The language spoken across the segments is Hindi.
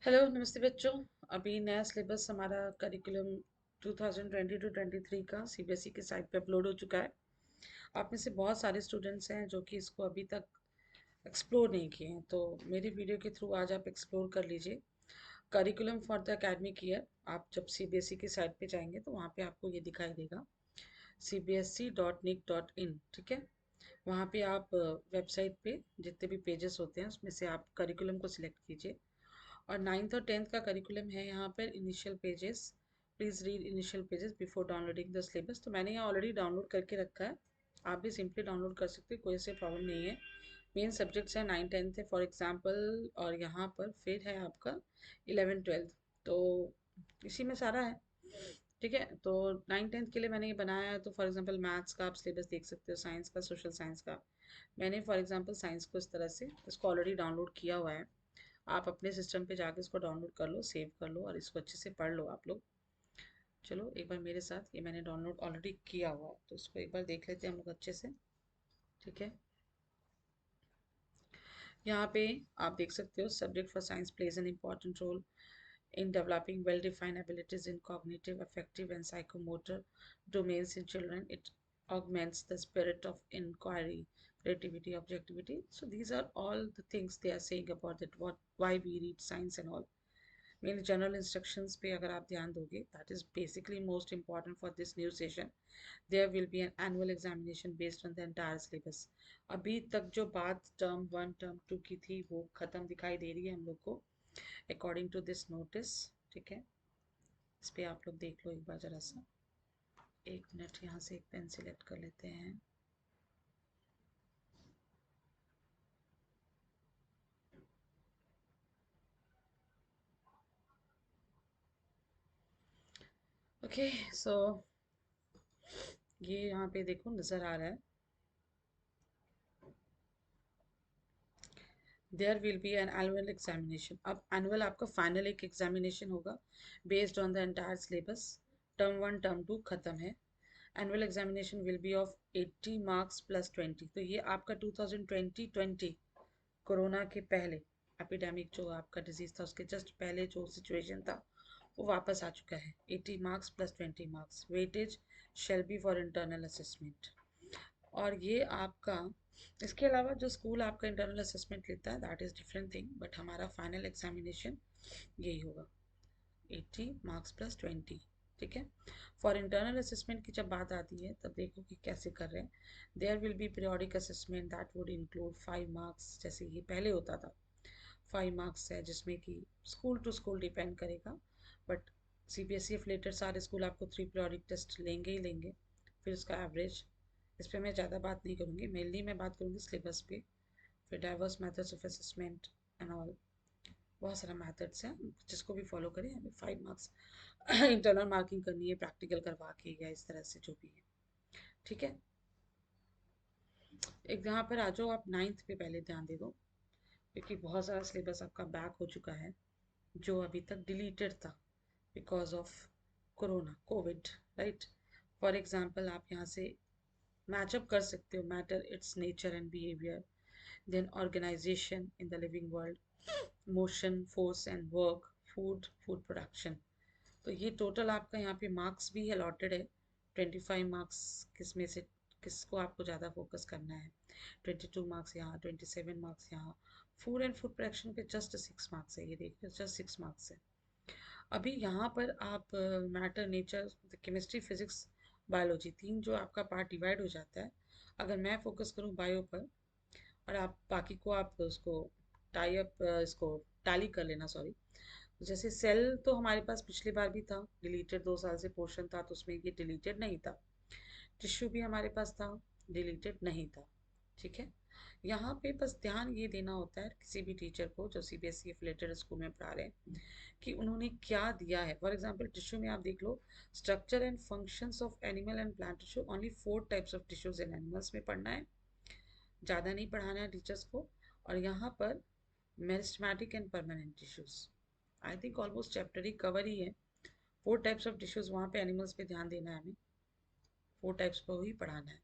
हेलो नमस्ते बच्चों। अभी नया सिलेबस हमारा करिकुलम 2020 टू 23 का सीबीएसई के साइट पे अपलोड हो चुका है। आप में से बहुत सारे स्टूडेंट्स हैं जो कि इसको अभी तक एक्सप्लोर नहीं किए हैं, तो मेरी वीडियो के थ्रू आज आप एक्सप्लोर कर लीजिए curriculum for the academic year. आप जब सीबीएसई की साइट पे जाएंगे तो वहाँ पे आपको ये दिखाई देगा cbsc.nic.in, ठीक है। वहाँ पे आप वेबसाइट पे जितने भी पेजेस होते हैं उसमें से आप करिकुलम को सिलेक्ट कीजिए और नाइन्थ और टेंथ का करिकुलम है यहाँ पर initial pages. Please read initial pages before downloading the syllabus. तो मैंने यहाँ ऑलरेडी डाउनलोड करके रखा है, आप भी सिंपली डाउनलोड कर सकते हो, कोई ऐसे प्रॉब्लम नहीं है। मेन सब्जेक्ट्स हैं 9 10 है फॉर एग्जांपल, और यहाँ पर फिर है आपका 11 12। तो इसी में सारा है, ठीक है। तो 9 10 के लिए मैंने ये बनाया है। तो फॉर एग्जांपल मैथ्स का आप सिलेबस देख सकते हो, साइंस का, सोशल साइंस का। मैंने फॉर एग्जांपल साइंस को इस तरह से इसको ऑलरेडी डाउनलोड किया हुआ है। आप अपने सिस्टम पे जाके इसको डाउनलोड कर लो, सेव कर लो और इसको अच्छे से पढ़ लो आप लोग। चलो एक बार मेरे साथ, ये मैंने डाउनलोड ऑलरेडी किया हुआ है तो इसको एक बार देख लेते हैं हम लोग अच्छे से, ठीक है। यहाँ पे आप देख सकते हो subject for science plays an important role in developing well-defined abilities in cognitive, affective, and psychomotor domains in children. It augments the spirit of inquiry, creativity, objectivity. So these are all the things they are saying about it. What, why we read science and all. मेरे जनरल इंस्ट्रक्शंस पे अगर आप ध्यान दोगे, that is basically most important for this new session. There will be an annual examination based on the entire syllabus. अभी तक जो बात टर्म 1 टर्म 2 की थी वो खत्म दिखाई दे रही है हम लोग को अकॉर्डिंग टू दिस नोटिस, ठीक है। इस पे आप लोग देख लो एक बार जरा सा। एक मिनट, यहाँ से एक पेन सिलेक्ट कर लेते हैं। ओके, सो ये यहाँ पे देखो नज़र आ रहा है, there will be an annual examination. अब एनुअल आपका फाइनल एक एग्जामिनेशन होगा based on the entire syllabus. Term 1 term 2 खत्म है। Annual examination will be of 80 marks plus 20। तो ये आपका 2020 कोरोना के पहले, एपिडेमिक जो आपका डिजीज था उसके जस्ट पहले जो सिचुएशन था वो वापस आ चुका है। 80 marks plus 20 marks weightage shall be for internal assessment. और ये आपका, इसके अलावा जो स्कूल आपका इंटरनल असेसमेंट लेता है that is different thing, but हमारा फाइनल एग्जामिनेशन यही होगा, 80 मार्क्स प्लस 20, ठीक है। फॉर इंटरनल असेसमेंट की जब बात आती है तब देखो कि कैसे कर रहे हैं। There will be periodic assessment that would include 5 marks, जैसे ये पहले होता था। 5 मार्क्स है जिसमें कि स्कूल टू स्कूल डिपेंड करेगा, बट सीबीएसई एफिलेटेड सारे स्कूल आपको 3 पीरियोडिक टेस्ट लेंगे ही लेंगे। फिर उसका एवरेज, इस पर मैं ज़्यादा बात नहीं करूँगी, मेनली मैं बात करूँगी सिलेबस पे। फिर diverse methods of assessment and all, बहुत सारा मेथड्स हैं, जिसको भी फॉलो करें। हमें 5 मार्क्स इंटरनल मार्किंग करनी है, प्रैक्टिकल करवा के या इस तरह से जो भी है, ठीक है। एक यहाँ पर आ जाओ, आप नाइन्थ पे पहले ध्यान दे दो, क्योंकि बहुत सारा सिलेबस आपका बैक हो चुका है जो अभी तक डिलीटेड था because of corona covid, right. For example आप यहाँ से मैचअप कर सकते हो matter, its nature and behaviour, then organisation in the living world, motion, force and work, food, food production. तो ये टोटल आपका यहाँ पे मार्क्स भी अलॉटेड है। 25 मार्क्स किस में से किसको आपको ज़्यादा फोकस करना है। 22 मार्क्स यहाँ, 27 मार्क्स यहाँ। फूड एंड फूड प्रोडक्शन पे जस्ट 6 मार्क्स है, ये देखिए जस्ट 6 मार्क्स है। अभी यहाँ पर आप matter, nature, chemistry, physics, biology, तीन जो आपका पार्ट डिवाइड हो जाता है। अगर मैं फोकस करूँ बायो पर और आप बाकी को आप उसको टाई अप, इसको टैली कर लेना, सॉरी। जैसे सेल तो हमारे पास पिछली बार भी था डिलीटेड, 2 साल से पोर्शन था तो उसमें ये डिलीटेड नहीं था। टिश्यू भी हमारे पास था, डिलीटेड नहीं था, ठीक है। यहाँ पे बस ध्यान ये देना होता है किसी भी टीचर को जो सीबीएसई एफिलिएटेड स्कूल में पढ़ा रहे हैं कि उन्होंने क्या दिया है। फॉर एग्जांपल टिश्यू में आप देख लो, structure and functions of animal and plant tissue, only 4 types of tissues in animals में पढ़ना है, ज़्यादा नहीं पढ़ाना है टीचर्स को। और यहाँ पर meristematic and permanent tissues, I think almost chapter ही कवर ही है। 4 टाइप्स ऑफ टिश्यूज, वहाँ पे एनिमल्स पे ध्यान देना है हमें, 4 टाइप्स को ही पढ़ाना है।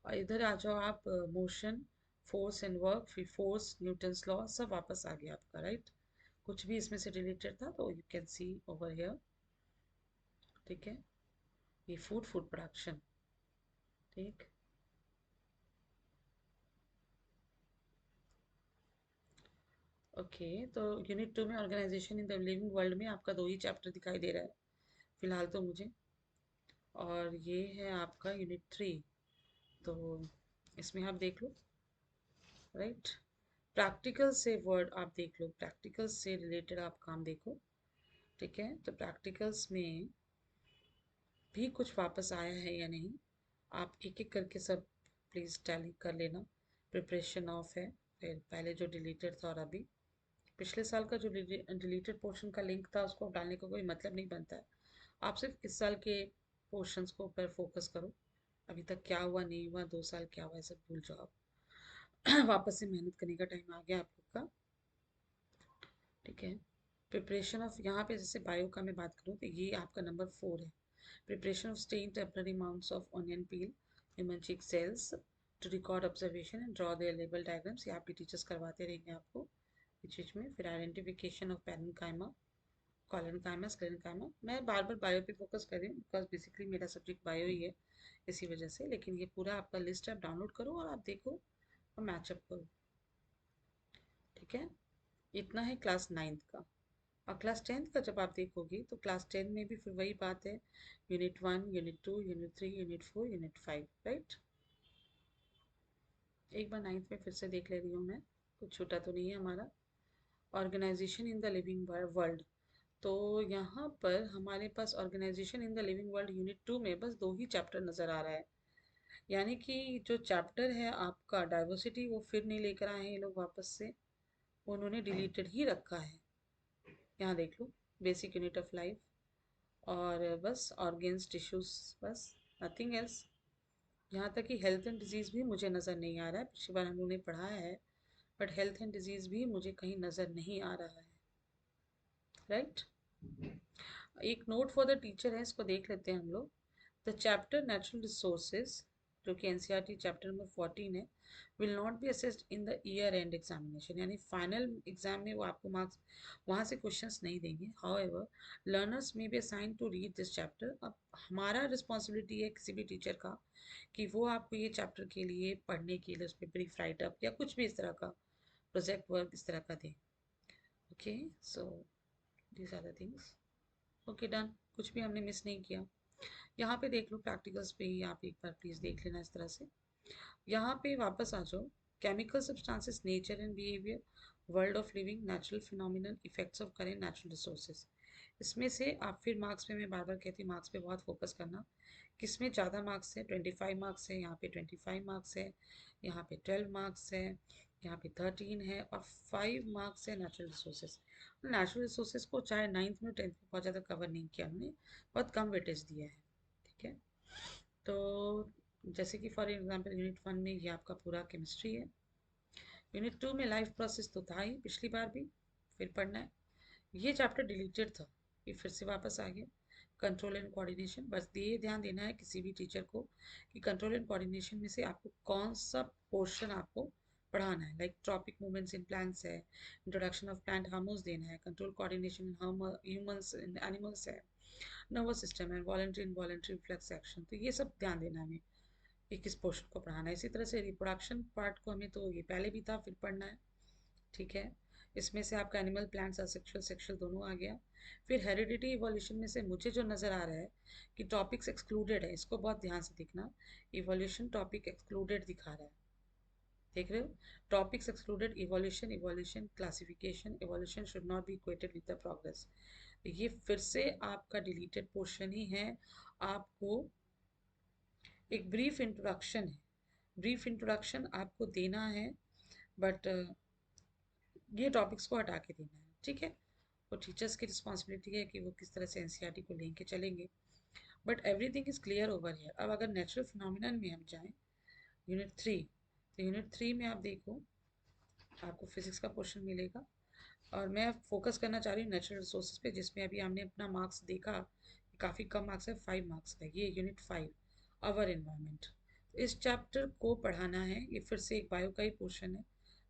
और इधर आ जाओ आप, मोशन, फोर्स एंड वर्क, फिर फोर्स, न्यूटन्स लॉ, सब वापस आ गया आपका, राइट। कुछ भी इसमें से रिलेटेड था तो you can see over here. ठीक है, ये फूड प्रोडक्शन। ठीक, ओके। तो यूनिट 2 में organisation in the living world में आपका 2 ही चैप्टर दिखाई दे रहा है फिलहाल तो मुझे। और ये है आपका यूनिट 3। तो इसमें आप देख लो, राइट। प्रैक्टिकल से वर्ड आप देख लो, प्रैक्टिकल से रिलेटेड आप काम देखो। ठीक है, तो प्रैक्टिकल्स में भी कुछ वापस आया है या नहीं, आप एक एक करके सब प्लीज़ टैली कर लेना। प्रिपरेशन ऑफ है, फिर पहले जो डिलीटेड था और अभी पिछले साल का जो डिलीटेड पोर्शन का लिंक था उसको डालने का कोई मतलब नहीं बनता है। आप सिर्फ इस साल के पोर्शंस को पर फोकस करो। अभी तक क्या हुआ नहीं हुआ, 2 साल क्या हुआ है सब भूल जाओ आप। वापस से मेहनत करने का टाइम आ गया आप लोग का। ठीक है, प्रिपरेशन ऑफ, यहाँ पे जैसे बायो का मैं बात करूँ तो ये आपका नंबर 4 है। Preparation of stain temporary amounts of onion peel human cheek cells to record observation and draw their label diagrams, ये आपके टीचर्स करवाते रहेंगे आपको इस चीज़ में। फिर identification of parenchyma, collenchyma, sclerenchyma. मैं बार बार बायो पे फोकस कर रही हूँ बिकॉज बेसिकली मेरा सब्जेक्ट बायो ही है इसी वजह से, लेकिन ये पूरा आपका लिस्ट आप डाउनलोड करो और आप देखो और मैचअप करो। ठीक है, इतना है क्लास 9th का। और क्लास 10th का जब आप देखोगे तो क्लास 10 में भी फिर वही बात है, unit 1, unit 2, unit 3, unit 4, unit 5, right. एक बार 9th में फिर से देख ले रही हूँ मैं, कुछ छूटा तो नहीं है हमारा। Organisation in the living world, तो यहाँ पर हमारे पास organisation in the living world unit 2 में बस 2 ही चैप्टर नज़र आ रहा है। यानी कि जो चैप्टर है आपका डाइवर्सिटी वो फिर नहीं लेकर आए हैं ये लोग वापस से, उन्होंने डिलीटेड ही रखा है। यहाँ देख लो, बेसिक यूनिट ऑफ लाइफ और बस ऑर्गेन्स टिश्यूज, बस नथिंग एल्स। यहाँ तक कि हेल्थ एंड डिजीज़ भी मुझे नज़र नहीं आ रहा है, पिछली बार हम लोगों ने पढ़ाया है बट हेल्थ एंड डिजीज़ भी मुझे कहीं नज़र नहीं आ रहा है, राइट। एक नोट फॉर द टीचर है, इसको देख लेते हैं हम लोग। द चैप्टर नेचुरल रिसोर्सेज, जो कि एनसीईआरटी चैप्टर नंबर 14 है, will not be assessed in the year end examination, यानी फाइनल एग्जाम में वो आपको मार्क्स वहाँ से क्वेश्चंस नहीं देंगे। However learners may be assign to read this chapter. अब हमारा रिस्पॉन्सिबिलिटी है किसी भी टीचर का कि वो आपको ये चैप्टर के लिए पढ़ने के लिए उस पर ब्रीफ राइट अप या कुछ भी इस तरह का प्रोजेक्ट वर्क इस तरह का दे। Okay, so these are the things. Okay done, कुछ भी हमने मिस नहीं किया। यहाँ पे देख लो, प्रैक्टिकल्स पे ही आप एक बार प्लीज देख लेना इस तरह से। यहाँ पे वापस आ जाओ, chemical substances, nature and behaviour, world of living, natural phenomenon, effects of current natural resources. इसमें से आप फिर मार्क्स पे, मैं बार बार कहती हूँ मार्क्स पे बहुत फोकस करना। किसमें ज़्यादा मार्क्स है, 25 मार्क्स है, यहाँ पे 25 मार्क्स है, यहाँ पे 12 मार्क्स है, यहाँ पे 13 है और 5 मार्क्स है नेचुरल रिसोर्सेज। नेचुरल रिसोर्सेज को चाहे 9th में 10th में बहुत ज़्यादा कवर नहीं किया हमने, बहुत कम वेटेज दिया है। ठीक है, तो जैसे कि फॉर एग्जांपल यूनिट 1 में ये आपका पूरा केमिस्ट्री है। यूनिट 2 में लाइफ प्रोसेस तो था ही पिछली बार भी, फिर पढ़ना है। ये चैप्टर डिलीटेड था, ये फिर से वापस आ गया। कंट्रोल एंड कोऑर्डिनेशन, बस ये ध्यान देना है किसी भी टीचर को कि कंट्रोल एंड कोऑर्डिनेशन में से आपको कौन सा पोर्शन आपको पढ़ाना है। Like tropic movements in plants है, इंट्रोडक्शन ऑफ प्लांट हार्मोन्स देना है, control coordination in humans in animals है, नर्वस सिस्टम है, वॉलंटरी इनवॉलंटरी रिफ्लेक्स एक्शन, तो ये सब ध्यान देना है हमें कि किस पोर्शन को पढ़ाना है। इसी तरह से रिप्रोडक्शन पार्ट को हमें, तो ये पहले भी था फिर पढ़ना है। ठीक है, इसमें से आपका एनिमल प्लांट्स असेक्सुअल सेक्सुअल दोनों आ गया। फिर हेरिडिटी इवोल्यूशन में से मुझे जो नज़र आ रहा है कि टॉपिक्स एक्सक्लूडेड है, इसको बहुत ध्यान से देखना। इवोल्यूशन टॉपिक एक्सक्लूडेड दिखा रहा है, देख रहे हो, topics excluded, evolution, evolution classification, evolution should not be equated with the progress. ये फिर से आपका डिलीटेड पोर्शन ही है। आपको एक ब्रीफ इंट्रोडक्शन है, ब्रीफ इंट्रोडक्शन आपको देना है, बट ये टॉपिक्स को हटा के देना है। ठीक है, वो टीचर्स की रिस्पॉन्सिबिलिटी है कि वो किस तरह से एनसीईआरटी को लेके चलेंगे, but everything is clear over here. अब अगर नेचुरल फिनोमिनन में हम जाएं, यूनिट 3, तो यूनिट 3 में आप देखो आपको फिजिक्स का क्वेश्चन मिलेगा। और मैं फोकस करना चाह रही हूँ नेचुरल रिसोर्सेज पे, जिसमें अभी हमने अपना मार्क्स देखा काफ़ी कम मार्क्स है, 5 मार्क्स का। ये यूनिट 5, अवर इन्वायरमेंट, इस चैप्टर को पढ़ाना है। ये फिर से एक बायो का ही पोर्शन है,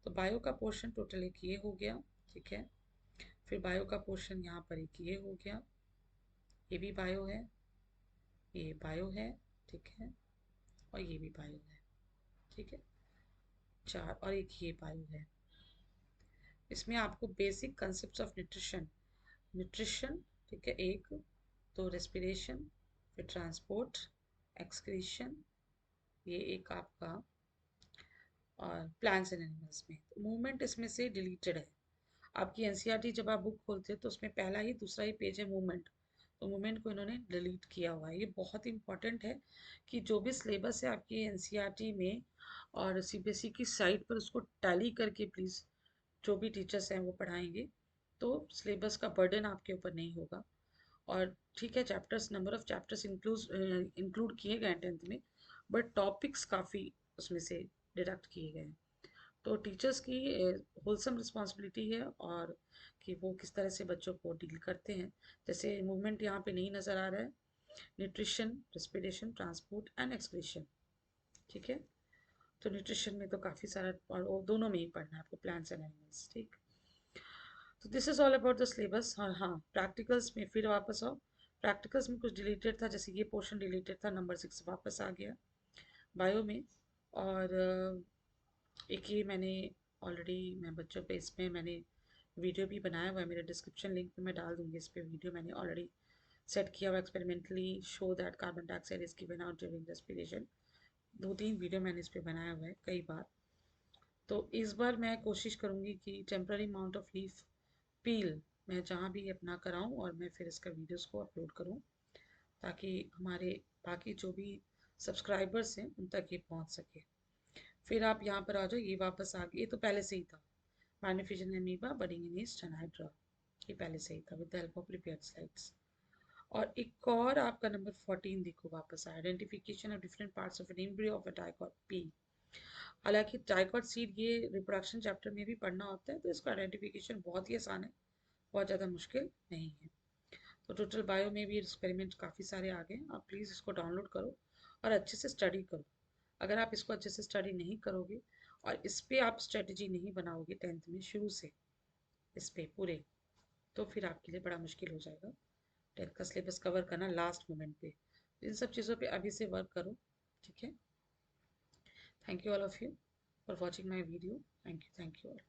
तो बायो का पोर्शन टोटल एक ये हो गया। ठीक है, फिर बायो का पोर्शन यहाँ पर एक ये हो गया, ये भी बायो है, ये बायो है, ठीक है, और ये भी बायो है, ठीक है, चार, और एक ये बायो है। इसमें आपको basic concept of nutrition, nutrition, ठीक है, एक, तो रेस्पिरेशन, फिर ट्रांसपोर्ट, एक्सक्रीशन, ये एक आपका, और प्लांट्स एंड एनिमल्स में मूवमेंट इसमें से डिलीटेड है। आपकी एनसीईआरटी जब आप बुक खोलते हो तो उसमें पहला ही दूसरा ही पेज है मूवमेंट, तो मूवमेंट को इन्होंने डिलीट किया हुआ है। ये बहुत इंपॉर्टेंट है कि जो भी सिलेबस है आपकी एनसीईआरटी में और सीबीएसई की साइट पर उसको टैली करके प्लीज़ जो भी टीचर्स हैं वो पढ़ाएंगे, तो सिलेबस का बर्डन आपके ऊपर नहीं होगा। और ठीक है, chapters, number of chapters include किए गए हैं 10th में, बट टॉपिक्स काफ़ी उसमें से डिडक्ट किए गए हैं। तो टीचर्स की होलसम रिस्पॉन्सिबिलिटी है, और कि वो किस तरह से बच्चों को डील करते हैं। जैसे मूवमेंट यहाँ पे नहीं नज़र आ रहा है, nutrition, respiration, transport and excretion, ठीक है। तो न्यूट्रिशन में तो काफ़ी सारा, और वो दोनों में ही पढ़ना है आपको, प्लांट्स एंड एनिमल्स, ठीक। तो this is all about the syllabus. और हाँ, प्रैक्टिकल्स में फिर वापस आओ। प्रैक्टिकल्स में कुछ डिलीटेड था, जैसे ये पोर्शन डिलीटेड था, नंबर 6 वापस आ गया बायो में। और एक ये मैंने ऑलरेडी, मैं बच्चों पे इसमें मैंने वीडियो भी बनाया हुआ है, मेरे डिस्क्रिप्शन लिंक पे मैं डाल दूंगी, इस पे वीडियो मैंने ऑलरेडी सेट किया हुआ, experimentally show that carbon dioxide is given out during respiration. 2-3 video मैंने इस पे बनाया हुआ है कई बार। तो इस बार मैं कोशिश करूंगी कि टेम्पररी अमाउंट ऑफ लीफ पील मैं जहाँ भी अपना कराऊँ, और मैं फिर इसका वीडियोस को अपलोड करूँ, ताकि हमारे बाकी जो भी सब्सक्राइबर्स हैं उन तक ये पहुँच सके। फिर आप यहाँ पर आ जाओ, ये वापस आ गए, ये तो पहले से ही था, magnification amoeba budding in east and hydra, ये पहले से ही था with the help of prepared slides. और एक और आपका नंबर 14 देखो वापस आया, identification of different parts of an embryo of a dicot P. हालांकि डाइकॉट सीड ये रिप्रोडक्शन चैप्टर में भी पढ़ना होता है, तो इसका आइडेंटिफिकेशन बहुत ही आसान है, बहुत ज़्यादा मुश्किल नहीं है। तो टोटल बायो में भी एक्सपेरिमेंट काफ़ी सारे आ गए, आप प्लीज़ इसको डाउनलोड करो और अच्छे से स्टडी करो। अगर आप इसको अच्छे से स्टडी नहीं करोगे और इस पे आप स्ट्रेटजी नहीं बनाओगे 10th में शुरू से इस पे पूरे, तो फिर आपके लिए बड़ा मुश्किल हो जाएगा 10th का सिलेबस कवर करना लास्ट मोमेंट पे। इन सब चीज़ों पे अभी से वर्क करो, ठीक है। Thank you all of you for watching my video. Thank you all.